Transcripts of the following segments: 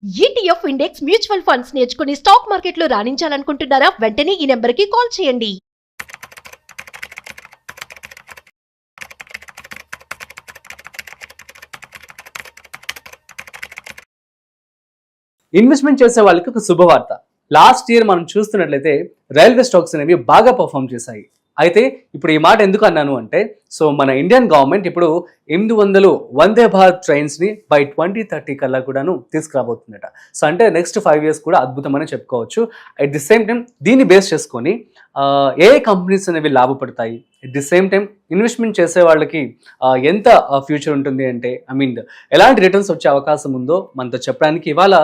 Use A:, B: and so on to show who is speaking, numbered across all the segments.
A: ETF index mutual funds నేర్చుకుని stock మార్కెట్లో రాణించాలనుకుంటున్నారా? వెంటనే ఈ నెంబర్కి కాల్ చేయండి.
B: ఇన్వెస్ట్మెంట్ చేసే వాళ్ళకి ఒక శుభవార్త. లాస్ట్ ఇయర్ మనం చూస్తున్నట్లయితే రైల్వే స్టాక్స్ అనేవి బాగా పర్ఫామ్ చేశాయి. అయితే ఇప్పుడు ఈ మాట ఎందుకు అన్నాను అంటే, సో మన ఇండియన్ గవర్నమెంట్ ఇప్పుడు 800 వందే భారత్ ట్రైన్స్ ని బై 2030 కల్లా కూడాను తీసుకురాబోతుందట. సో అంటే నెక్స్ట్ 5 years కూడా అద్భుతమని చెప్పుకోవచ్చు. అట్ ది సేమ్ టైం దీన్ని బేస్ చేసుకొని ఏ కంపెనీస్ అనేవి లాభపడతాయి, at the same time investment చేసే వాళ్ళకి ఎంత ఫ్యూచర్ ఉంటుంది అంటే, ఎలాంటి రిటర్న్స్ వచ్చే అవకాశం ఉందో మనతో చెప్పడానికి ఇవాళ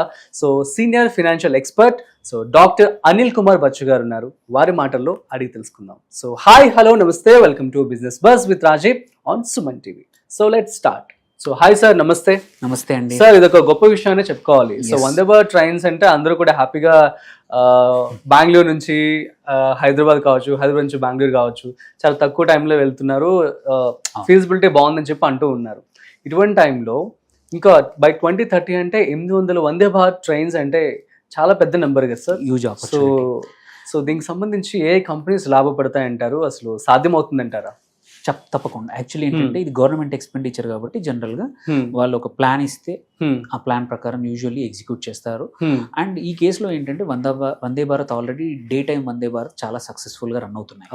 B: so senior financial expert so doctor Anil Kumar Bachchu garu ఉన్నారు. వారి మాటల్లో అడిగి తెలుసుకుందాం. So hi, hello, namaste, welcome to business bus with Rajiv on Suman TV. So let's start. So hi sir, namaste.
C: Namaste అండి
B: సార్, ఇది ఒక గొప్ప విషయాన్ని చెప్పుకోవాలి. సో వందే భారత్ ట్రైన్స్ అంటే అందరూ కూడా హ్యాపీగా బెంగళూరు నుంచి హైదరాబాద్ కావచ్చు, హైదరాబాద్ నుంచి బెంగళూరు కావచ్చు, చాలా తక్కువ టైంలో వెళ్తున్నారు, ఫీజిబిలిటీ బాగుందని చెప్పి అంటూ ఉన్నారు. ఇటువంటి టైంలో ఇంకా బై 2030 అంటే 800 వందే భారత్ ట్రైన్స్ అంటే చాలా పెద్ద నెంబర్ కదా సార్. సో దీనికి సంబంధించి ఏ కంపెనీస్ లాభపడతాయి అంటారు, అసలు సాధ్యమవుతుందంటారా?
C: తప్పకుండా. యాక్చువల్లీ ఏంటంటే ఇది గవర్నమెంట్ ఎక్స్పెండిచర్ కాబట్టి జనరల్ గా వాళ్ళు ఒక ప్లాన్ ఇస్తే ఆ ప్లాన్ ప్రకారం యూజువల్లీ ఎగ్జిక్యూట్ చేస్తారు. అండ్ ఈ కేసులో ఏంటంటే Vande Bharat already day time Vande Bharat చాలా సక్సెస్ఫుల్ గా రన్ అవుతున్నాయి.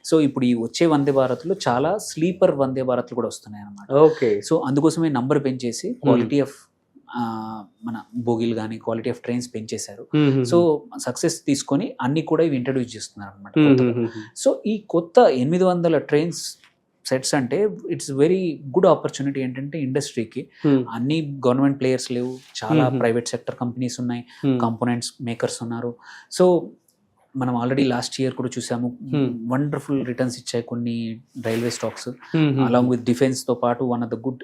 C: సో ఇప్పుడు ఈ వచ్చే వందే భారత్ లో చాలా స్లీపర్ వందే భారత్ కూడా వస్తున్నాయి అన్నమాట. సో అందుకోసమే నంబర్ పెంచేసి క్వాలిటీ ఆఫ్ మన బోగిలు కానీ క్వాలిటీ ఆఫ్ ట్రైన్స్ పెంచేశారు. సో సక్సెస్ తీసుకొని అన్ని కూడా ఇవి ఇంట్రడ్యూస్ చేస్తున్నారు అనమాట. సో ఈ కొత్త 800 ట్రైన్స్ సెట్స్ అంటే ఇట్స్ వెరీ గుడ్ ఆపర్చునిటీ. ఏంటంటే ఇండస్ట్రీకి అన్ని గవర్నమెంట్ ప్లేయర్స్ లేవు, చాలా ప్రైవేట్ సెక్టర్ కంపెనీస్ ఉన్నాయి, కాంపోనెంట్స్ మేకర్స్ ఉన్నారు. సో మనం ఆల్రెడీ లాస్ట్ ఇయర్ కూడా చూసాము, వండర్ఫుల్ రిటర్న్స్ ఇచ్చాయి కొన్ని railway stocks. Along with defence తో పాటు one of the good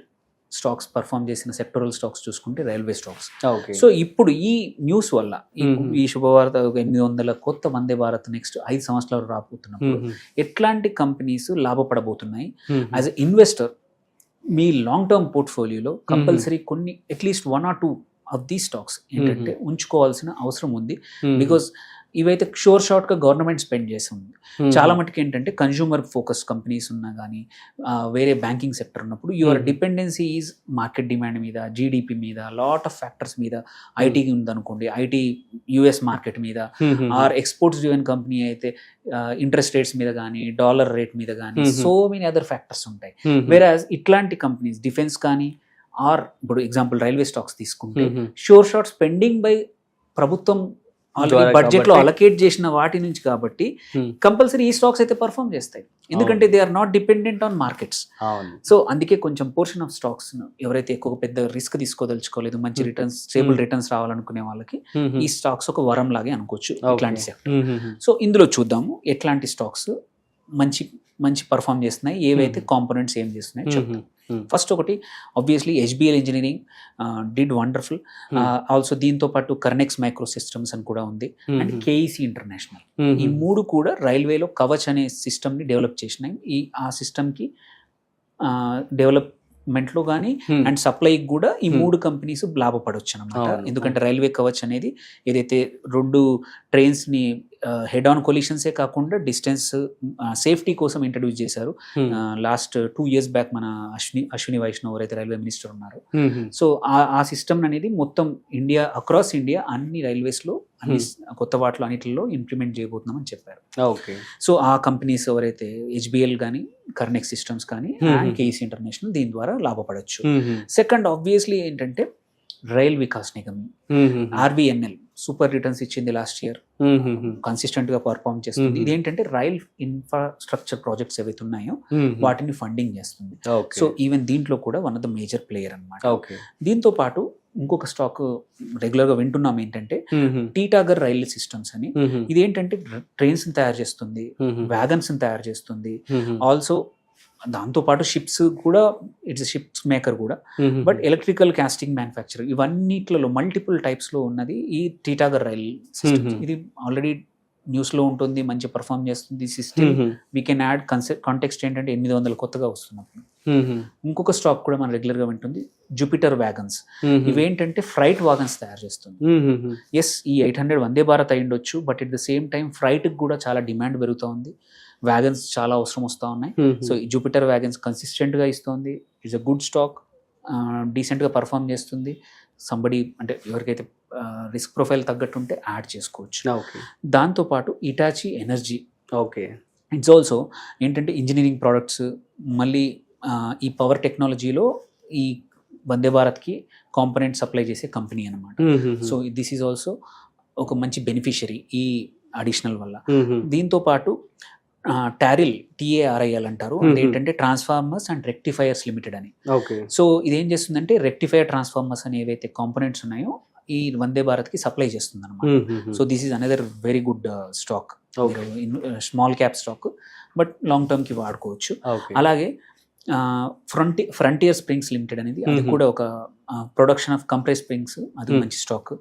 C: stocks perform చేసిన సెక్టరల్ స్టాక్స్ చూసుకుంటే రైల్వే స్టాక్స్. సో ఇప్పుడు ఈ న్యూస్ వల్ల ఈ శుభవార్త 800 కొత్త వందే భారత్ నెక్స్ట్ 5 సంవత్సరాలు రాబోతున్నప్పుడు ఎట్లాంటి కంపెనీస్ లాభపడబోతున్నాయి, యాజ్ ఎ ఇన్వెస్టర్ మీ లాంగ్ టర్మ్ పోర్ట్ఫోలియోలో కంపల్సరీ కొన్ని అట్లీస్ట్ 1 or 2 ఆఫ్ దీ స్టాక్స్ ఏంటంటే ఉంచుకోవాల్సిన అవసరం ఉంది. బికాస్ ఇవైతే షోర్ షార్ట్ గా గవర్నమెంట్ స్పెండ్ చేసి ఉంది. చాలా మటుకు ఏంటంటే కన్జ్యూమర్ ఫోకస్ కంపెనీస్ ఉన్నా కానీ వేరే బ్యాంకింగ్ సెక్టర్ ఉన్నప్పుడు your dependency is market demand మీద, జీడిపి మీద, లాట్ ఆఫ్ ఫ్యాక్టర్స్ మీద. ఐటీ ఉందనుకోండి, ఐటీ యుఎస్ మార్కెట్ మీద, ఆర్ ఎక్స్పోర్ట్స్ డ్రివెన్ కంపెనీ అయితే ఇంట్రెస్ట్ రేట్స్ మీద కానీ, డాలర్ రేట్ మీద కానీ, సో మెనీ అదర్ ఫ్యాక్టర్స్ ఉంటాయి. వేరాజ్ ఇట్లాంటి కంపెనీస్ డిఫెన్స్ కానీ, ఆర్ ఇప్పుడు ఎగ్జాంపుల్ రైల్వే స్టాక్స్ తీసుకుంటే షోర్ షార్ట్ స్పెండింగ్ బై ప్రభుత్వం ఆల్రెడీ బడ్జెట్ లో అలొకేట్ చేసిన వాటి నుంచి కాబట్టి కంపల్సరీ ఈ స్టాక్స్ అయితే పర్ఫామ్ చేస్తాయి. ఎందుకంటే they are not dependent on markets. So అందుకే కొంచెం పోర్షన్ ఆఫ్ స్టాక్స్ ఎవరైతే ఎక్కువ పెద్ద రిస్క్ తీసుకోదలుచుకోలేదు, మంచి రిటర్న్స్, స్టేబుల్ రిటర్న్స్ రావాలనుకునే వాళ్ళకి ఈ స్టాక్స్ ఒక వరం లాగే అనుకోవచ్చు ఇట్లాంటి సెక్టర్. సో ఇందులో చూద్దాము ఎట్లాంటి స్టాక్స్ మంచి మంచి పర్ఫామ్ చేస్తున్నాయి, ఏవైతే కాంపోనెంట్స్ ఏం చేస్తున్నాయి చెప్తాం. ఫస్ట్ ఒకటి obviously HBL engineering did wonderful. Also దీంతో పాటు కర్నెక్స్ మైక్రో సిస్టమ్స్ అని కూడా ఉంది, అండ్ కేఈసి ఇంటర్నేషనల్. ఈ 3 కూడా రైల్వేలో కవచ్ అనే సిస్టమ్ ని డెవలప్ చేసినాయి. ఆ సిస్టమ్ కి డెవలప్మెంట్ లో కానీ అండ్ సప్లైకి కూడా ఈ 3 కంపెనీస్ లాభపడవచ్చు అనమాట. ఎందుకంటే రైల్వే కవచ్ అనేది ఏదైతే 2 ట్రైన్స్ ని హెడ్ ఆన్ కొలిషన్సే కాకుండా డిస్టెన్స్ సేఫ్టీ కోసం ఇంట్రడ్యూస్ చేశారు లాస్ట్ 2 years బ్యాక్ మన అశ్విని వైష్ణవ్ ఎవరైతే రైల్వే మినిస్టర్ ఉన్నారు. సో ఆ సిస్టమ్ అనేది మొత్తం ఇండియా, అక్రాస్ ఇండియా అన్ని రైల్వేస్ లో అన్ని కొత్త వాటిలో అన్నిటిలో ఇంప్లిమెంట్ చేయబోతున్నామని చెప్పారు. సో ఆ కంపెనీస్ ఎవరైతే హెచ్బిఎల్ కానీ, కర్నెక్స్ సిస్టమ్స్ కానీ, అండ్ కేఈసి ఇంటర్నేషనల్ దీని ద్వారా లాభపడవచ్చు. సెకండ్ ఆబ్వియస్లీ ఏంటంటే Rail Vikas Nigam, RVNL super returns ఇచ్చింది లాస్ట్ ఇయర్, కన్సిస్టెంట్ గా పర్ఫార్మ్ చేస్తుంది. ఇదేంటంటే రైల్ ఇన్ఫ్రాస్ట్రక్చర్ ప్రాజెక్ట్స్ ఏవైతే ఉన్నాయో వాటిని ఫండింగ్ చేస్తుంది. సో ఈవెన్ దీంట్లో కూడా one of the major player అనమాట. దీంతో పాటు ఇంకొక స్టాక్ రెగ్యులర్ గా వింటున్నాం ఏంటంటే టీటాగర్ రైల్ సిస్టమ్స్ అని. ఇదేంటంటే ట్రైన్స్ తయారు చేస్తుంది, వ్యాగన్స్ తయారు చేస్తుంది, ఆల్సో దాంతో పాటు షిప్స్ కూడా, ఇట్స్ షిప్స్ మేకర్ కూడా, బట్ ఎలక్ట్రికల్ కాస్టింగ్ మ్యానుఫ్యాక్చర్ ఇవన్నిట్లలో మల్టిపుల్ టైప్స్ లో ఉన్నది ఈ టీటాగర్ రైల్ సిస్టమ్. ఇది ఆల్రెడీ న్యూస్లో ఉంటుంది, మంచి పర్ఫామ్ చేస్తుంది. System we can add context ఏంటంటే 800 కొత్తగా వస్తున్నప్పుడు. ఇంకొక స్టాక్ కూడా మనం రెగ్యులర్గా వింటుంది, జూపిటర్ వ్యాగన్స్. ఇవేంటంటే ఫ్రైట్ వాగన్స్ తయారు చేస్తుంది. ఎస్, ఈ 800 వందే భారత్ అయి ఉండొచ్చు, but at the same time ఫ్రైట్కి కూడా చాలా డిమాండ్ పెరుగుతూ ఉంది. వ్యాగన్స్ చాలా అవసరం వస్తూ ఉన్నాయి. సో ఈ జూపిటర్ వ్యాగన్స్ కన్సిస్టెంట్గా ఇస్తుంది. ఇట్స్ అ గుడ్ స్టాక్, డీసెంట్గా పర్ఫామ్ చేస్తుంది. సంబడి అంటే ఎవరికైతే రిస్క్ ప్రొఫైల్ తగ్గట్టుంటే యాడ్ చేసుకోవచ్చు. దాంతోపాటు Hitachi energy,
B: okay,
C: it's also ఏంటంటే ఇంజనీరింగ్ ప్రోడక్ట్స్, మళ్ళీ ఈ పవర్ టెక్నాలజీలో ఈ వందే భారత్కి కాంపనెంట్ సప్లై చేసే కంపెనీ అనమాట. సో దిస్ ఈజ్ ఆల్సో ఒక మంచి బెనిఫిషరీ ఈ అడిషనల్ వల్ల. దీంతో పాటు టారిల్, TARIL అంటారు, అదేంటంటే ట్రాన్స్ఫార్మర్స్ అండ్ రెక్టిఫైయర్స్ లిమిటెడ్ అని. సో ఇదేం చేస్తుందంటే రెక్టిఫైయర్ ట్రాన్స్ఫార్మర్స్ అని ఏవైతే కాంపోనెంట్స్ ఉన్నాయో ఈ వందే భారత్కి సప్లై చేస్తుంది అనమాట. So this is another very good stock, small cap stock, but long టర్మ్కి వాడుకోవచ్చు. అలాగే ఫ్రంటియర్ స్ప్రింగ్స్ లిమిటెడ్ అనేది, అది కూడా ఒక ప్రొడక్షన్ ఆఫ్ కంప్రెస్ స్ప్రింగ్స్, అది మంచి స్టాక్.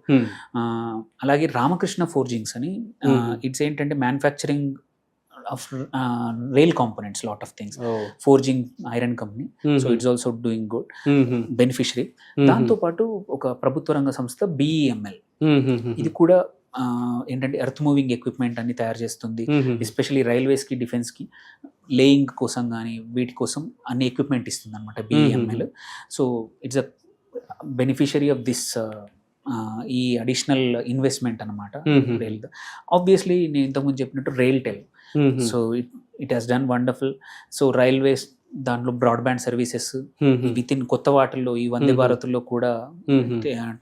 C: అలాగే రామకృష్ణ ఫోర్జింగ్స్ అని, ఇట్స్ ఏంటంటే manufacturing of rail components, lot of things, forging iron company. So it's also doing good, beneficiary. దాంతోపాటు ఒక ప్రభుత్వ రంగ సంస్థ BEML, ఇది కూడా ఏంటంటే ఎర్త్ మూవింగ్ ఎక్విప్మెంట్ అన్ని తయారు చేస్తుంది. ఎస్పెషల్లీ రైల్వేస్కి, డిఫెన్స్కి లేయింగ్ కోసం కానీ వీటి కోసం అన్ని ఎక్విప్మెంట్ ఇస్తుంది అనమాట BEML. So it's a beneficiary of this ఈ అడిషనల్ ఇన్వెస్ట్మెంట్ అనమాట. రైల్, ఆబ్వియస్లీ నేను ఇంతకుముందు చెప్పినట్టు RailTel, so it has done wonderful. So railways దాంట్లో బ్రాడ్బ్యాండ్ సర్వీసెస్ విత్ ఇన్ కొత్త వాటిల్లో ఈ వందే భారత్లో కూడా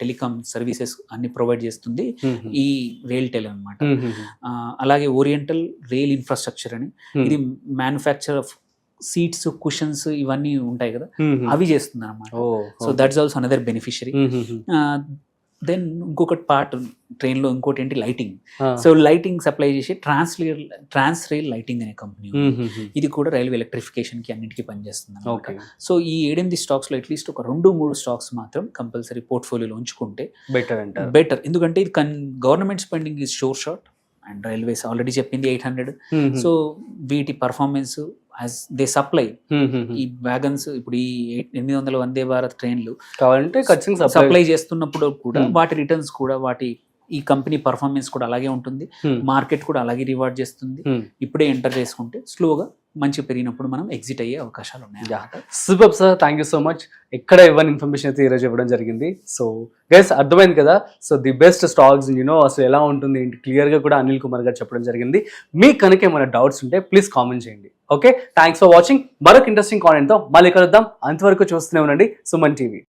C: టెలికాం సర్వీసెస్ అన్ని ప్రొవైడ్ చేస్తుంది ఈ రైల్టెల్ అనమాట. అలాగే ఓరియంటల్ రైల్ ఇన్ఫ్రాస్ట్రక్చర్ అని, ఇది మ్యానుఫ్యాక్చర్ ఆఫ్ సీట్స్, కుషన్స్ ఇవన్నీ ఉంటాయి కదా, అవి చేస్తుంది అనమాట. So that's also another beneficiary. Then ఇంకొకటి పార్ట్ ట్రైన్లో ఇంకోటి ఏంటి లైటింగ్. సో లైటింగ్ సప్లై చేసి ట్రాన్స్ రైల్ లైటింగ్ అనే కంపెనీ, ఇది కూడా రైల్వే ఎలక్ట్రిఫికేషన్కి అన్నిటికీ పనిచేస్తుంది అనమాట. సో ఈ 7-8 స్టాక్స్లో అట్లీస్ట్ ఒక 2-3 స్టాక్స్ మాత్రం కంపల్సరీ పోర్ట్ఫోలియోలో ఉంచుకుంటే బెటర్. ఎందుకంటే ఇది government spending is short and railways already చెప్పింది 800. సో వీటి పర్ఫార్మెన్స్ యాజ్ దే సప్లై ఈ వ్యాగన్స్, ఇప్పుడు ఈ 800 వందే భారత్ ట్రైన్లు
B: కావాలంటే
C: సప్లై చేస్తున్నప్పుడు కూడా వాటి రిటర్న్స్ కూడా, వాటి ఈ కంపెనీ పర్ఫార్మెన్స్ కూడా అలాగే ఉంటుంది. మార్కెట్ కూడా అలాగే రివార్డ్ చేస్తుంది. ఇప్పుడే ఎంటర్ చేసుకుంటే స్లోగా మంచి పెరిగినప్పుడు మనం ఎగ్జిట్ అయ్యే అవకాశాలు ఉన్నాయి.
B: Super sir, thank you so much. ఎక్కడ ఇవ్వని ఇన్ఫర్మేషన్ అయితే ఈరోజు ఇవ్వడం జరిగింది. సో గైస్ అర్థమైంది కదా, సో ది బెస్ట్ స్టాక్స్ అసలు ఎలా ఉంటుంది ఏంటి క్లియర్గా కూడా అనిల్ కుమార్ గారు చెప్పడం జరిగింది. మీకు కనుక ఏమైనా డౌట్స్ ఉంటే ప్లీజ్ కామెంట్ చేయండి. Okay, thanks for watching. మరొక ఇంట్రెస్టింగ్ కాంటెంట్తో మళ్ళీ కలుద్దాం. అంతవరకు చూస్తూనే ఉండండి సుమన్ టీవీ.